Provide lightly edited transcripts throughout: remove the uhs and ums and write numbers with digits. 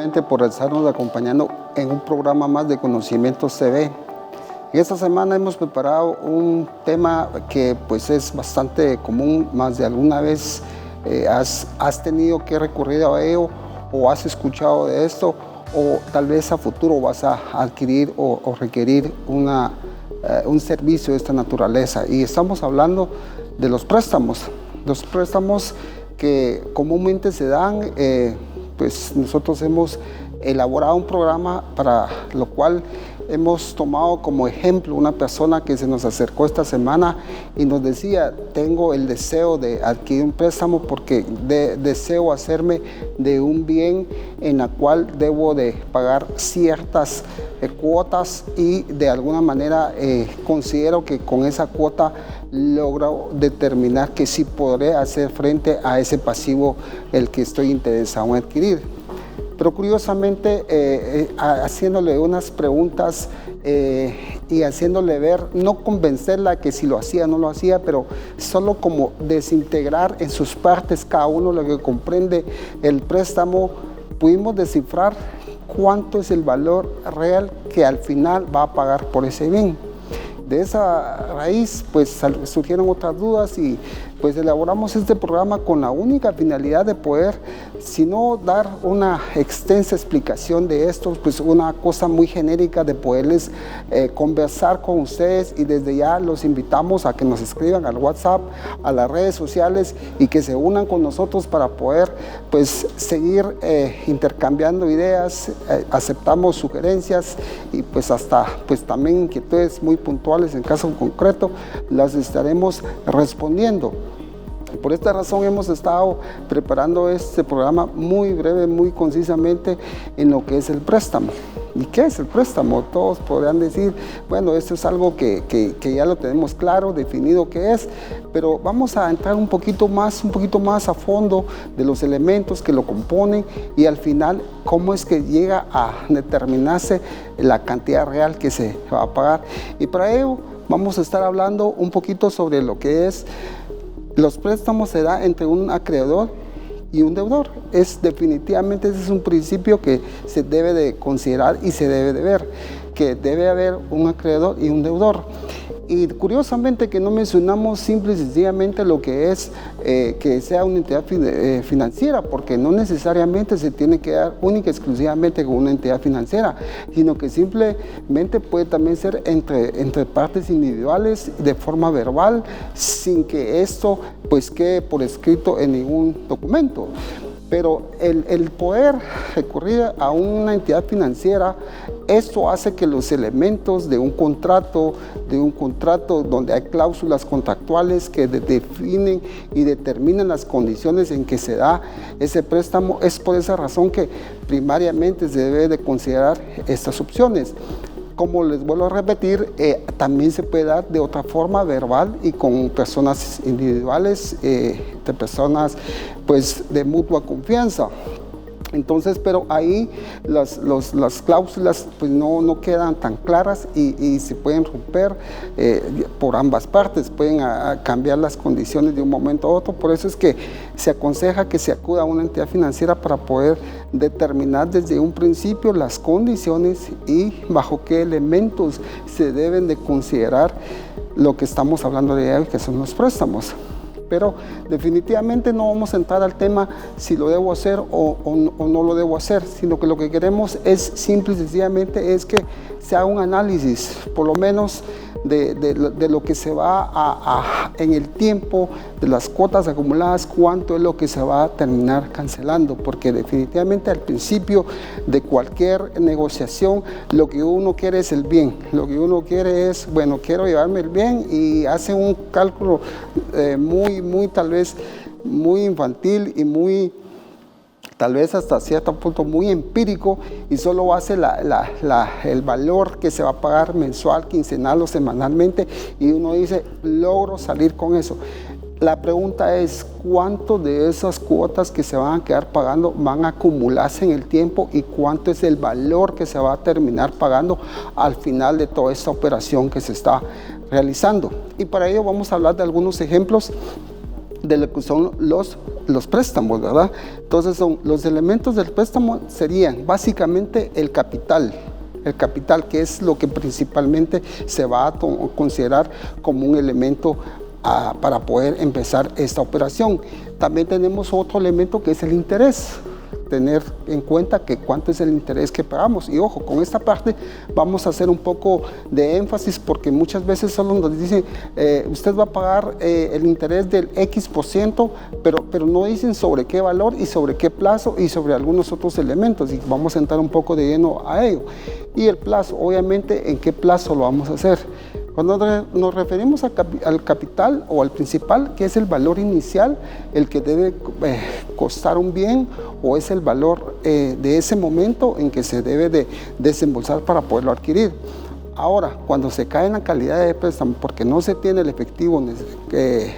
nuevamente por estarnos acompañando en un programa más de Conocimientos TV. Y esta semana hemos preparado un tema que pues es bastante común, más de alguna vez has tenido que recurrir a ello o has escuchado de esto, o tal vez a futuro vas a adquirir o requerir un servicio de esta naturaleza. Y estamos hablando de los préstamos que comúnmente se dan. Pues nosotros hemos elaborado un programa para lo cual hemos tomado como ejemplo una persona que se nos acercó esta semana y nos decía: tengo el deseo de adquirir un préstamo porque deseo hacerme de un bien en la cual debo de pagar ciertas cuotas, y de alguna manera considero que con esa cuota logro determinar que sí podré hacer frente a ese pasivo el que estoy interesado en adquirir. Pero curiosamente, haciéndole unas preguntas y haciéndole ver, no convencerla que si lo hacía o no lo hacía, pero solo como desintegrar en sus partes cada uno lo que comprende el préstamo, pudimos descifrar cuánto es el valor real que al final va a pagar por ese bien. De esa raíz pues surgieron otras dudas y pues elaboramos este programa con la única finalidad de poder, si no dar una extensa explicación de esto, pues una cosa muy genérica de poderles conversar con ustedes, y desde ya los invitamos a que nos escriban al WhatsApp, a las redes sociales, y que se unan con nosotros para poder pues seguir intercambiando ideas. Aceptamos sugerencias y pues hasta pues también inquietudes muy puntuales en caso concreto las estaremos respondiendo. Por esta razón hemos estado preparando este programa muy breve, muy concisamente en lo que es el préstamo. ¿Y qué es el préstamo? Todos podrán decir, bueno, esto es algo que ya lo tenemos claro, definido qué es, pero vamos a entrar un poquito más a fondo de los elementos que lo componen y al final cómo es que llega a determinarse la cantidad real que se va a pagar. Y para ello vamos a estar hablando un poquito sobre lo que es los préstamos. Se da entre un acreedor y un deudor. Definitivamente ese es un principio que se debe de considerar y se debe de ver, que debe haber un acreedor y un deudor. Y curiosamente que no mencionamos simple y sencillamente lo que es que sea una entidad financiera, porque no necesariamente se tiene que dar única y exclusivamente con una entidad financiera, sino que simplemente puede también ser entre partes individuales de forma verbal, sin que esto pues quede por escrito en ningún documento. Pero el poder recurrir a una entidad financiera, esto hace que los elementos de un contrato donde hay cláusulas contractuales que definen y determinan las condiciones en que se da ese préstamo, es por esa razón que primariamente se debe de considerar estas opciones. Como les vuelvo a repetir, también se puede dar de otra forma verbal y con personas individuales, de personas pues de mutua confianza. Entonces, pero ahí las cláusulas pues no quedan tan claras y se pueden romper por ambas partes, pueden cambiar las condiciones de un momento a otro. Por eso es que se aconseja que se acuda a una entidad financiera para poder determinar desde un principio las condiciones y bajo qué elementos se deben de considerar lo que estamos hablando de hoy, que son los préstamos. Pero definitivamente no vamos a entrar al tema si lo debo hacer o no lo debo hacer, sino que lo que queremos es simple y sencillamente es que se haga un análisis, por lo menos de lo que se va en el tiempo, de las cuotas acumuladas, cuánto es lo que se va a terminar cancelando, porque definitivamente al principio de cualquier negociación lo que uno quiere es el bien, lo que uno quiere es, bueno, quiero llevarme el bien, y hace un cálculo muy tal vez muy infantil y muy tal vez hasta cierto punto muy empírico, y solo hace el valor que se va a pagar mensual, quincenal o semanalmente, y uno dice, logro salir con eso. La pregunta es, ¿cuánto de esas cuotas que se van a quedar pagando van a acumularse en el tiempo y cuánto es el valor que se va a terminar pagando al final de toda esta operación que se está realizando? Y para ello vamos a hablar de algunos ejemplos de lo que son los préstamos, ¿verdad? Entonces los elementos del préstamo serían básicamente el capital, que es lo que principalmente se va a considerar como un elemento para poder empezar esta operación. También tenemos otro elemento que es el interés. Tener en cuenta que cuánto es el interés que pagamos. Y ojo, con esta parte vamos a hacer un poco de énfasis porque muchas veces solo nos dicen usted va a pagar el interés del X%, pero no dicen sobre qué valor y sobre qué plazo y sobre algunos otros elementos, y vamos a entrar un poco de lleno a ello. Y el plazo, obviamente, ¿en qué plazo lo vamos a hacer? Cuando nos referimos al capital o al principal, que es el valor inicial, el que debe costar un bien, o es el valor de ese momento en que se debe de desembolsar para poderlo adquirir. Ahora, cuando se cae en la calidad de préstamo porque no se tiene el efectivo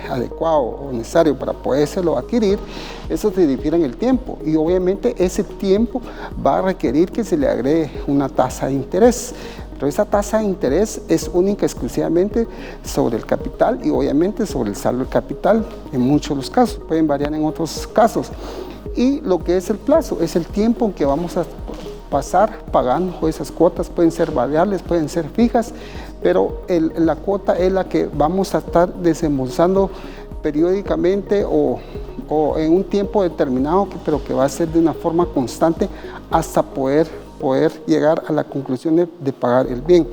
adecuado o necesario para podérselo adquirir, eso se difiere en el tiempo, y obviamente ese tiempo va a requerir que se le agregue una tasa de interés. Pero esa tasa de interés es única exclusivamente sobre el capital y obviamente sobre el saldo del capital en muchos de los casos, pueden variar en otros casos. Y lo que es el plazo, es el tiempo en que vamos a pasar pagando esas cuotas, pueden ser variables, pueden ser fijas, pero la cuota es la que vamos a estar desembolsando periódicamente o en un tiempo determinado, pero que va a ser de una forma constante hasta poder llegar a la conclusión de pagar el bien.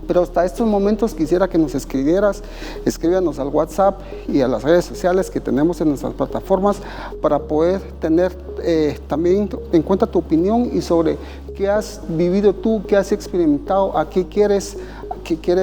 Pero hasta estos momentos quisiera que nos escríbanos al WhatsApp y a las redes sociales que tenemos en nuestras plataformas para poder tener también en cuenta tu opinión y sobre qué has vivido tú, qué has experimentado, a qué quieres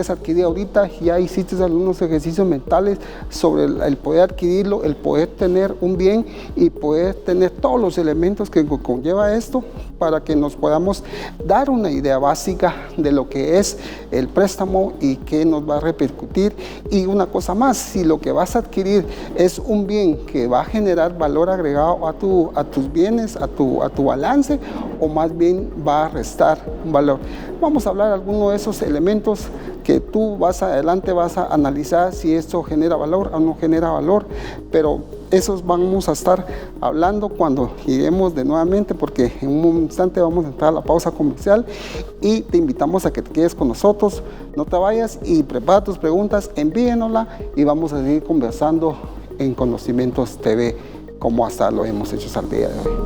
adquirir ahorita. Ya hiciste algunos ejercicios mentales sobre el poder adquirirlo, el poder tener un bien y poder tener todos los elementos que conlleva esto, para que nos podamos dar una idea básica de lo que es el préstamo y qué nos va a repercutir. Y una cosa más, si lo que vas a adquirir es un bien que va a generar valor agregado a tus bienes, a tu balance, o más bien va a restar un valor. Vamos a hablar de algunos de esos elementos que tú adelante vas a analizar si esto genera valor o no genera valor, pero esos vamos a estar hablando cuando lleguemos nuevamente, porque en un instante vamos a entrar a la pausa comercial y te invitamos a que te quedes con nosotros, no te vayas y prepara tus preguntas, envíenosla y vamos a seguir conversando en Conocimientos TV como hasta lo hemos hecho hasta el día de hoy.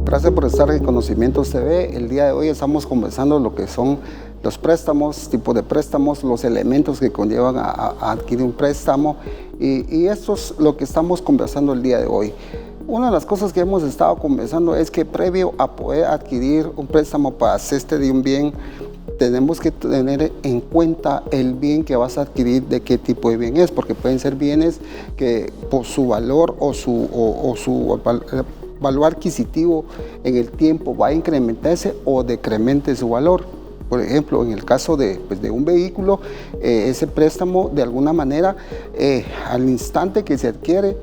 Gracias por estar en Conocimientos TV. El día de hoy estamos conversando lo que son los préstamos, tipos de préstamos, los elementos que conllevan a adquirir un préstamo, y esto es lo que estamos conversando el día de hoy. Una de las cosas que hemos estado conversando es que previo a poder adquirir un préstamo para hacerse de un bien, tenemos que tener en cuenta el bien que vas a adquirir, de qué tipo de bien es, porque pueden ser bienes que por su valor o su valor adquisitivo en el tiempo va a incrementarse o decremente su valor. Por ejemplo, en el caso de un vehículo, ese préstamo de alguna manera al instante que se adquiere,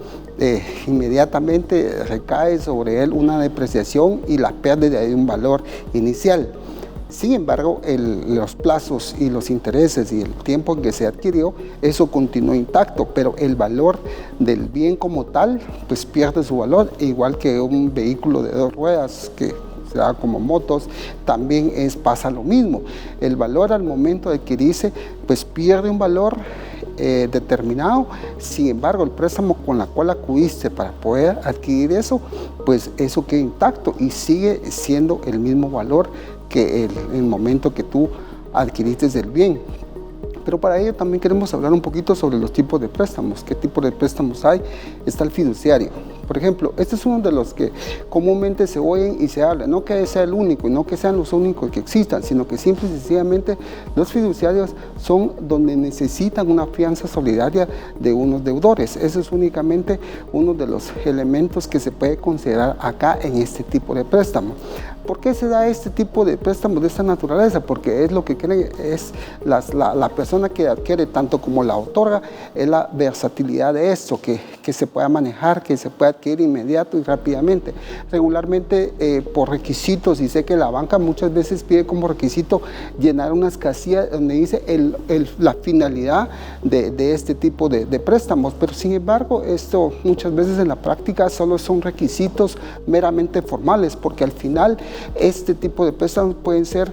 inmediatamente recae sobre él una depreciación y la pérdida de un valor inicial. Sin embargo, los plazos y los intereses y el tiempo en que se adquirió, eso continúa intacto, pero el valor del bien como tal, pues pierde su valor, igual que un vehículo de dos ruedas que se da como motos, también pasa lo mismo. El valor al momento de adquirirse, pues pierde un valor determinado. Sin embargo, el préstamo con la cual acudiste para poder adquirir eso, pues eso queda intacto y sigue siendo el mismo valor que el momento que tú adquiriste el bien. Pero para ello también queremos hablar un poquito sobre los tipos de préstamos. ¿Qué tipo de préstamos hay? Está el fiduciario. Por ejemplo, este es uno de los que comúnmente se oyen y se habla. No que sea el único y no que sean los únicos que existan, sino que simple y sencillamente los fiduciarios son donde necesitan una fianza solidaria de unos deudores. Eso es únicamente uno de los elementos que se puede considerar acá en este tipo de préstamo. ¿Por qué se da este tipo de préstamos de esta naturaleza? Porque es lo que cree, es la persona que adquiere tanto como la otorga, es la versatilidad de esto, que se pueda manejar, que se pueda adquirir inmediato y rápidamente. Regularmente por requisitos, y sé que la banca muchas veces pide como requisito llenar unas casillas donde dice la finalidad de este tipo de préstamos, pero sin embargo esto muchas veces en la práctica solo son requisitos meramente formales, porque al final este tipo de préstamos pueden ser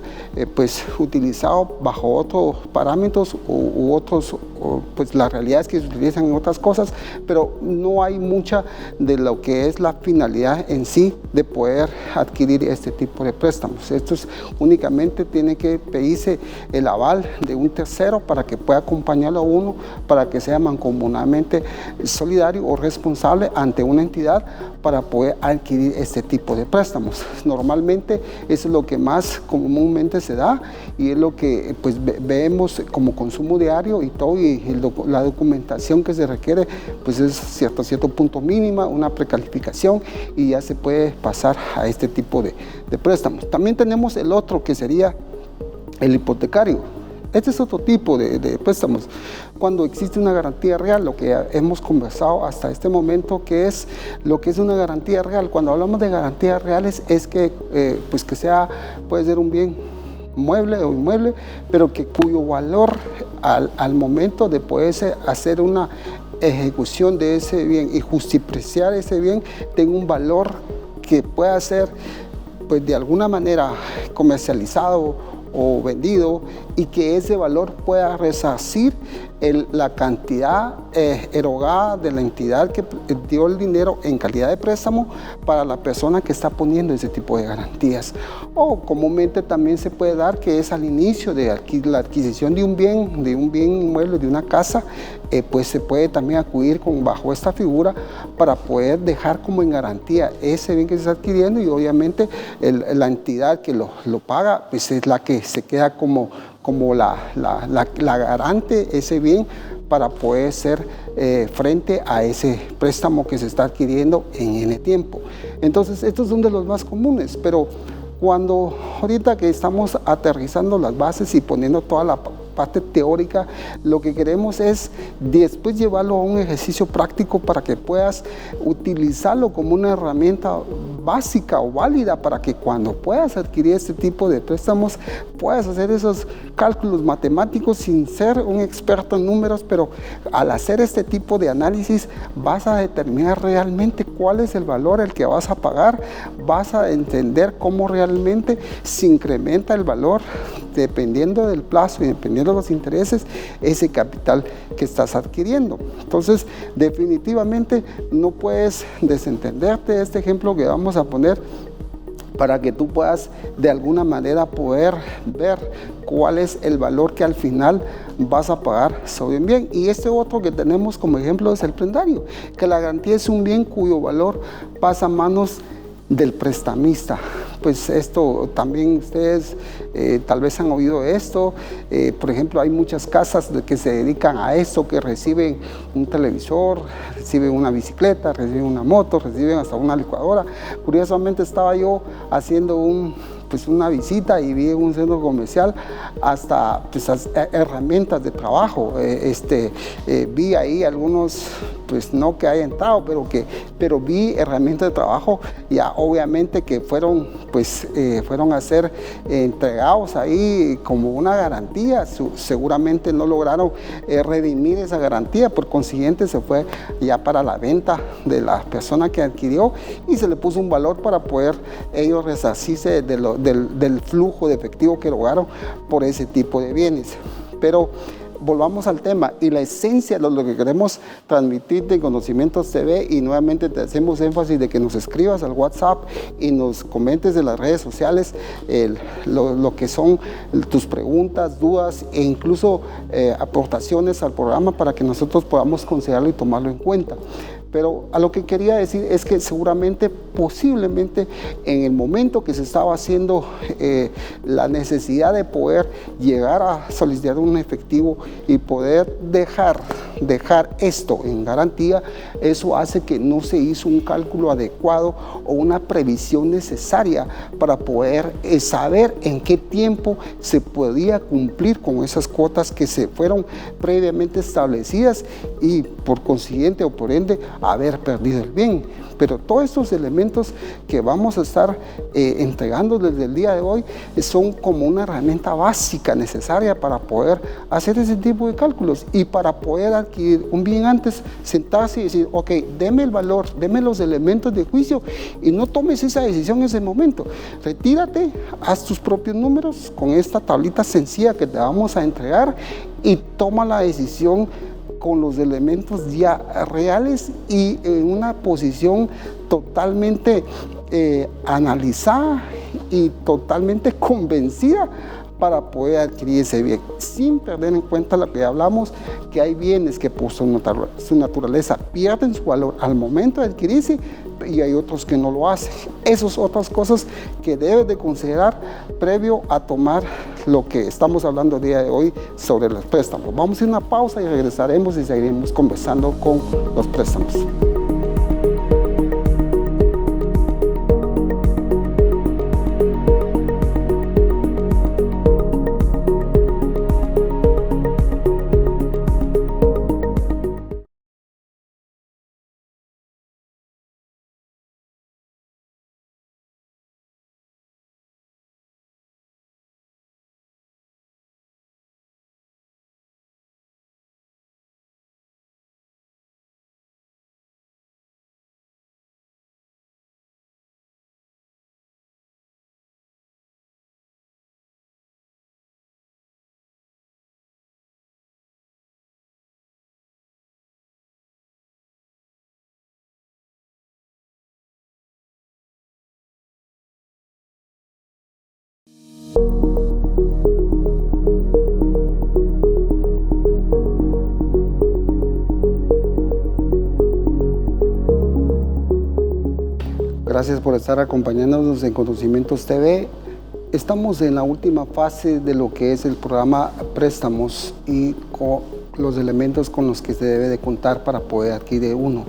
pues utilizados bajo otros parámetros u otros, pues las realidades que se utilizan en otras cosas, pero no hay mucha de lo que es la finalidad en sí de poder adquirir este tipo de préstamos. Esto únicamente tiene que pedirse el aval de un tercero para que pueda acompañarlo a uno, para que sea mancomunadamente solidario o responsable ante una entidad para poder adquirir este tipo de préstamos. Normalmente eso es lo que más comúnmente se da y es lo que pues vemos como consumo diario y todo, y la documentación que se requiere pues es cierto punto mínima, una precalificación, y ya se puede pasar a este tipo de préstamos. También tenemos el otro que sería el hipotecario. Este es otro tipo de préstamos, cuando existe una garantía real, lo que hemos conversado hasta este momento, que es lo que es una garantía real. Cuando hablamos de garantías reales es que, pues que sea, puede ser un bien mueble o inmueble, pero que cuyo valor al momento de poderse hacer una ejecución de ese bien y justipreciar ese bien tenga un valor que pueda ser pues de alguna manera comercializado o vendido, y que ese valor pueda resarcir la cantidad erogada de la entidad que dio el dinero en calidad de préstamo para la persona que está poniendo ese tipo de garantías. O comúnmente también se puede dar que es al inicio de la adquisición de un bien inmueble, de una casa, pues se puede también acudir bajo esta figura para poder dejar como en garantía ese bien que se está adquiriendo, y obviamente la entidad que lo paga pues es la que se queda como la garante ese bien para poder ser frente a ese préstamo que se está adquiriendo en N tiempo. Entonces estos son de los más comunes, pero cuando ahorita que estamos aterrizando las bases y poniendo toda la parte teórica, lo que queremos es después llevarlo a un ejercicio práctico para que puedas utilizarlo como una herramienta básica o válida para que cuando puedas adquirir este tipo de préstamos puedas hacer esos cálculos matemáticos sin ser un experto en números, pero al hacer este tipo de análisis vas a determinar realmente cuál es el valor el que vas a pagar, vas a entender cómo realmente se incrementa el valor dependiendo del plazo y dependiendo de los intereses, ese capital que estás adquiriendo. Entonces, definitivamente no puedes desentenderte de este ejemplo que vamos a poner para que tú puedas de alguna manera poder ver cuál es el valor que al final vas a pagar sobre un bien. Y este otro que tenemos como ejemplo es el prendario, que la garantía es un bien cuyo valor pasa a manos del prestamista. Pues esto también ustedes tal vez han oído esto. Por ejemplo, hay muchas casas que se dedican a esto, que reciben un televisor, reciben una bicicleta, reciben una moto, reciben hasta una licuadora. Curiosamente estaba yo haciendo una visita y vi en un centro comercial hasta herramientas de trabajo. Vi ahí algunos, pues no que haya entrado, pero vi herramientas de trabajo ya obviamente que fueron a ser entregados ahí como una garantía. Seguramente no lograron redimir esa garantía, por consiguiente se fue ya para la venta de la persona que adquirió y se le puso un valor para poder ellos resarcirse del flujo de efectivo que lograron por ese tipo de bienes. Pero volvamos al tema y la esencia de lo que queremos transmitir de Conocimientos TV, y nuevamente te hacemos énfasis de que nos escribas al WhatsApp y nos comentes de las redes sociales lo que son tus preguntas, dudas e incluso aportaciones al programa para que nosotros podamos considerarlo y tomarlo en cuenta. Pero a lo que quería decir es que seguramente, posiblemente, en el momento que se estaba haciendo la necesidad de poder llegar a solicitar un efectivo y poder dejar esto en garantía, eso hace que no se hizo un cálculo adecuado o una previsión necesaria para poder saber en qué tiempo se podía cumplir con esas cuotas que se fueron previamente establecidas y por consiguiente o por ende haber perdido el bien. Pero todos estos elementos que vamos a estar entregando desde el día de hoy son como una herramienta básica necesaria para poder hacer ese tipo de cálculos y para poder adquirir un bien antes, sentarse y decir, ok, deme el valor, deme los elementos de juicio y no tomes esa decisión en ese momento. Retírate, haz tus propios números con esta tablita sencilla que te vamos a entregar y toma la decisión con los elementos ya reales y en una posición totalmente analizada y totalmente convencida para poder adquirir ese bien, sin perder en cuenta lo que hablamos, que hay bienes que por su naturaleza pierden su valor al momento de adquirirse y hay otros que no lo hacen. Esas son otras cosas que debes de considerar previo a tomar lo que estamos hablando el día de hoy sobre los préstamos. Vamos a ir a una pausa y regresaremos y seguiremos conversando con los préstamos. Gracias por estar acompañándonos en Conocimientos TV. Estamos en la última fase de lo que es el programa Préstamos y con los elementos con los que se debe de contar para poder adquirir uno.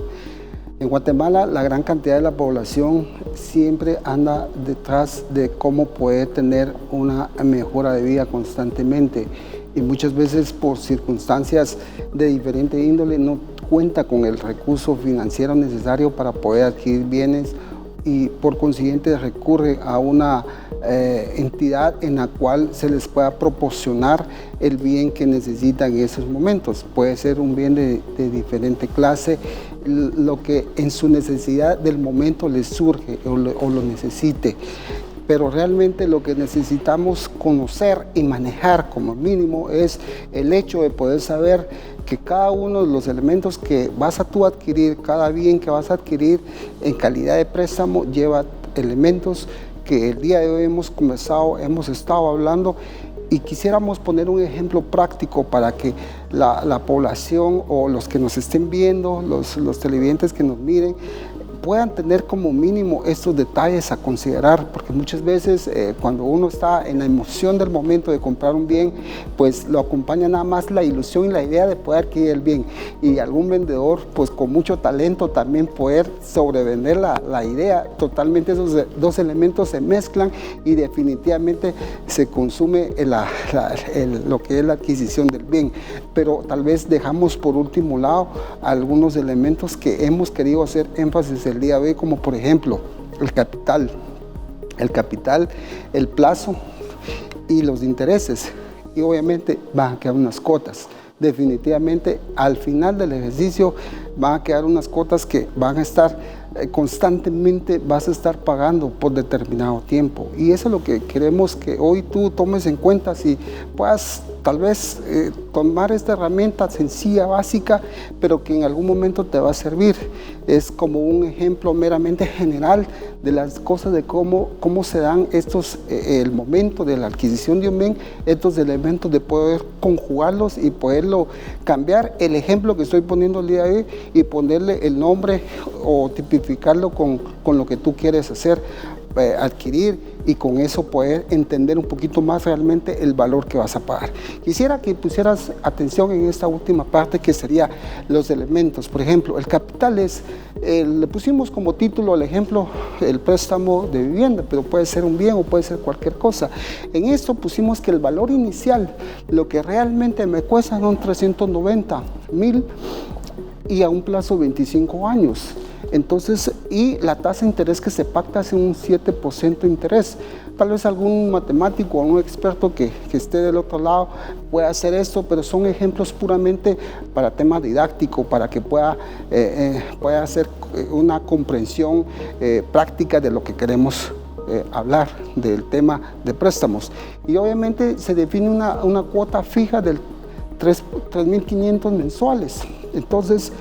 En Guatemala, la gran cantidad de la población siempre anda detrás de cómo poder tener una mejora de vida constantemente y muchas veces por circunstancias de diferente índole no cuenta con el recurso financiero necesario para poder adquirir bienes y por consiguiente recurre a una entidad en la cual se les pueda proporcionar el bien que necesitan en esos momentos. Puede ser un bien de diferente clase, lo que en su necesidad del momento les surge o lo necesite. Pero realmente lo que necesitamos conocer y manejar como mínimo es el hecho de poder saber que cada uno de los elementos que vas a tú adquirir, cada bien que vas a adquirir en calidad de préstamo lleva elementos que el día de hoy hemos conversado, hemos estado hablando y quisiéramos poner un ejemplo práctico para que la población o los que nos estén viendo, los televidentes que nos miren, puedan tener como mínimo estos detalles a considerar, porque muchas veces cuando uno está en la emoción del momento de comprar un bien, pues lo acompaña nada más la ilusión y la idea de poder adquirir el bien, y algún vendedor pues con mucho talento también poder sobrevender la idea. Totalmente esos dos elementos se mezclan y definitivamente se consume lo que es la adquisición del bien, pero tal vez dejamos por último lado algunos elementos que hemos querido hacer énfasis el día de hoy, como por ejemplo el capital, el plazo y los intereses, y obviamente van a quedar unas cuotas. Definitivamente al final del ejercicio van a quedar unas cuotas que van a estar constantemente vas a estar pagando por determinado tiempo. Y eso es lo que queremos que hoy tú tomes en cuenta, si puedas tal vez tomar esta herramienta sencilla, básica, pero que en algún momento te va a servir. Es como un ejemplo meramente general de las cosas, de cómo se dan estos, el momento de la adquisición de un bien, estos elementos de poder conjugarlos y poderlo cambiar. El ejemplo que estoy poniendo el día de hoy y ponerle el nombre o tipificarlo con lo que tú quieres hacer, adquirir, y con eso poder entender un poquito más realmente el valor que vas a pagar. Quisiera que pusieras atención en esta última parte, que sería los elementos. Por ejemplo, el capital es, le pusimos como título el ejemplo, el préstamo de vivienda, pero puede ser un bien o puede ser cualquier cosa. En esto pusimos que el valor inicial, lo que realmente me cuesta, son 390,000 y a un plazo de 25 años. Entonces, y la tasa de interés que se pacta es un 7% de interés. Tal vez algún matemático o un experto que esté del otro lado pueda hacer esto, pero son ejemplos puramente para tema didáctico, para que pueda hacer una comprensión práctica de lo que queremos hablar del tema de préstamos. Y obviamente se define una cuota fija del 3.500 mensuales. Entonces,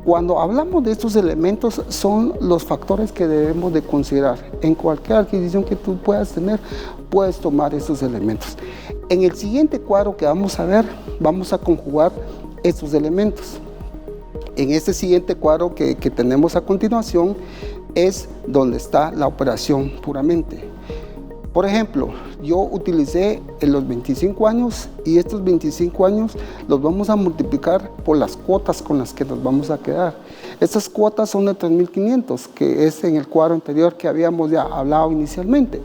cuando hablamos de estos elementos, son los factores que debemos de considerar. En cualquier adquisición que tú puedas tener, puedes tomar estos elementos. En el siguiente cuadro que vamos a ver, vamos a conjugar estos elementos. En este siguiente cuadro que tenemos a continuación es donde está la operación puramente. Por ejemplo, yo utilicé en los 25 años y estos 25 años los vamos a multiplicar por las cuotas con las que nos vamos a quedar. Estas cuotas son de 3.500, que es en el cuadro anterior que habíamos ya hablado inicialmente.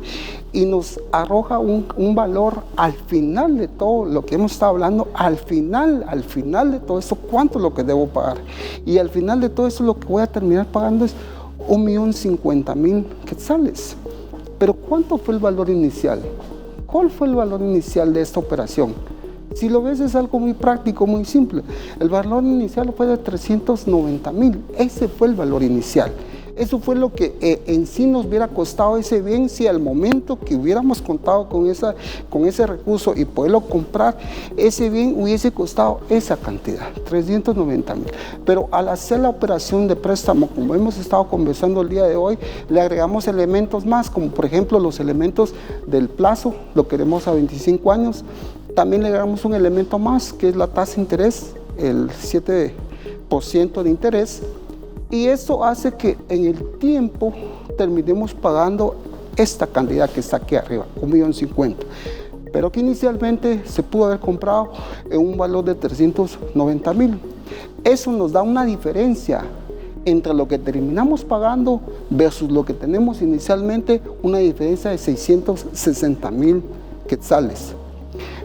Y nos arroja un valor al final de todo lo que hemos estado hablando, al final de todo esto, cuánto es lo que debo pagar. Y al final de todo esto lo que voy a terminar pagando es 1.050.000 quetzales. Pero ¿cuánto fue el valor inicial? ¿Cuál fue el valor inicial de esta operación? Si lo ves, es algo muy práctico, muy simple. El valor inicial fue de 390.000. Ese fue el valor inicial. Eso fue lo que en sí nos hubiera costado ese bien si al momento que hubiéramos contado con ese recurso y poderlo comprar, ese bien hubiese costado esa cantidad, 390.000. Pero al hacer la operación de préstamo, como hemos estado conversando el día de hoy, le agregamos elementos más, como por ejemplo los elementos del plazo, lo queremos a 25 años. También le agregamos un elemento más, que es la tasa de interés, el 7% de interés. Y esto hace que en el tiempo terminemos pagando esta cantidad que está aquí arriba, 1.050.000, pero que inicialmente se pudo haber comprado en un valor de 390.000. Eso nos da una diferencia entre lo que terminamos pagando versus lo que tenemos inicialmente, una diferencia de 660.000 quetzales,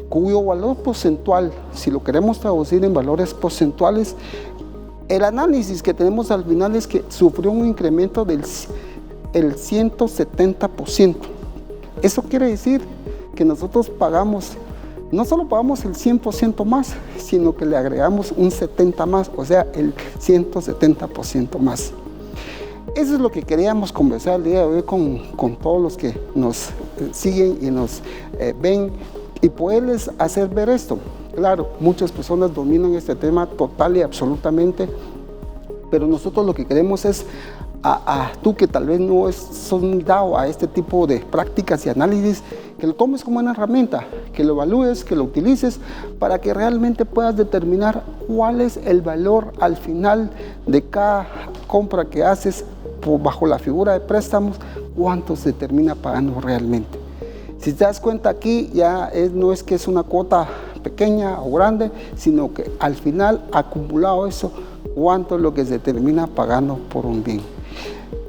cuyo valor porcentual, si lo queremos traducir en valores porcentuales, el análisis que tenemos al final es que sufrió un incremento del 170%. Eso quiere decir que nosotros pagamos, no solo pagamos el 100% más, sino que le agregamos un 70% más, o sea, el 170% más. Eso es lo que queríamos conversar el día de hoy con todos los que nos siguen y nos ven, y poderles hacer ver esto. Claro, muchas personas dominan este tema total y absolutamente, pero nosotros lo que queremos es a tú que tal vez no sos muy dado a este tipo de prácticas y análisis, que lo tomes como una herramienta, que lo evalúes, que lo utilices para que realmente puedas determinar cuál es el valor al final de cada compra que haces bajo la figura de préstamos, cuánto se termina pagando realmente. Si te das cuenta aquí, ya no es que es una cuota pequeña o grande, sino que al final, acumulado eso, cuánto es lo que se termina pagando por un bien.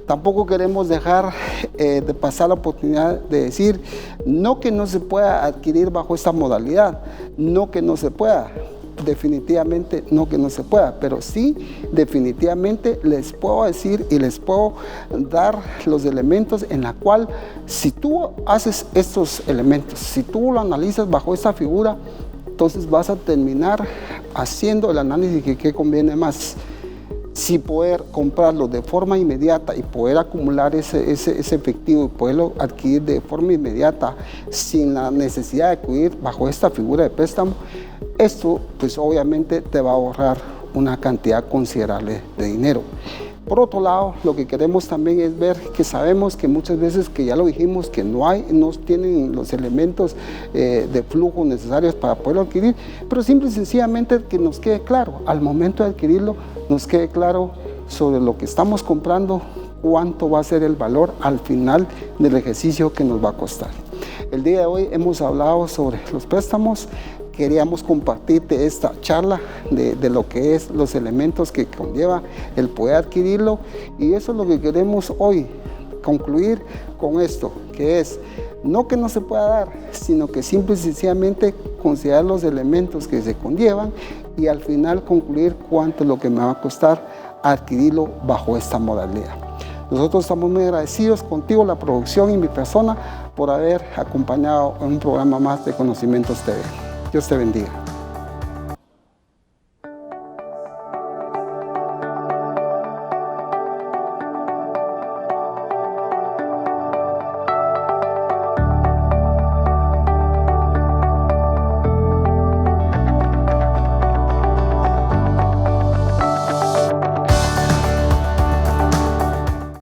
Tampoco queremos dejar de pasar la oportunidad de decir, no que no se pueda adquirir bajo esta modalidad, no que no se pueda, definitivamente no que no se pueda, pero sí definitivamente les puedo decir y les puedo dar los elementos en la cual, si tú haces estos elementos, si tú lo analizas bajo esta figura, entonces vas a terminar haciendo el análisis de qué conviene más. si poder comprarlo de forma inmediata y poder acumular ese efectivo y poderlo adquirir de forma inmediata sin la necesidad de acudir bajo esta figura de préstamo, esto pues obviamente te va a ahorrar una cantidad considerable de dinero. Por otro lado, lo que queremos también es ver que sabemos que muchas veces, que ya lo dijimos, que no tienen los elementos de flujo necesarios para poderlo adquirir, pero simple y sencillamente que nos quede claro, al momento de adquirirlo, nos quede claro sobre lo que estamos comprando, cuánto va a ser el valor al final del ejercicio que nos va a costar. El día de hoy hemos hablado sobre los préstamos. Queríamos compartirte esta charla de lo que es los elementos que conlleva el poder adquirirlo, y eso es lo que queremos hoy concluir con esto, que es no que no se pueda dar, sino que simple y sencillamente considerar los elementos que se conllevan y al final concluir cuánto es lo que me va a costar adquirirlo bajo esta modalidad. Nosotros estamos muy agradecidos contigo, la producción y mi persona, por haber acompañado en un programa más de Conocimientos TV. Dios te bendiga.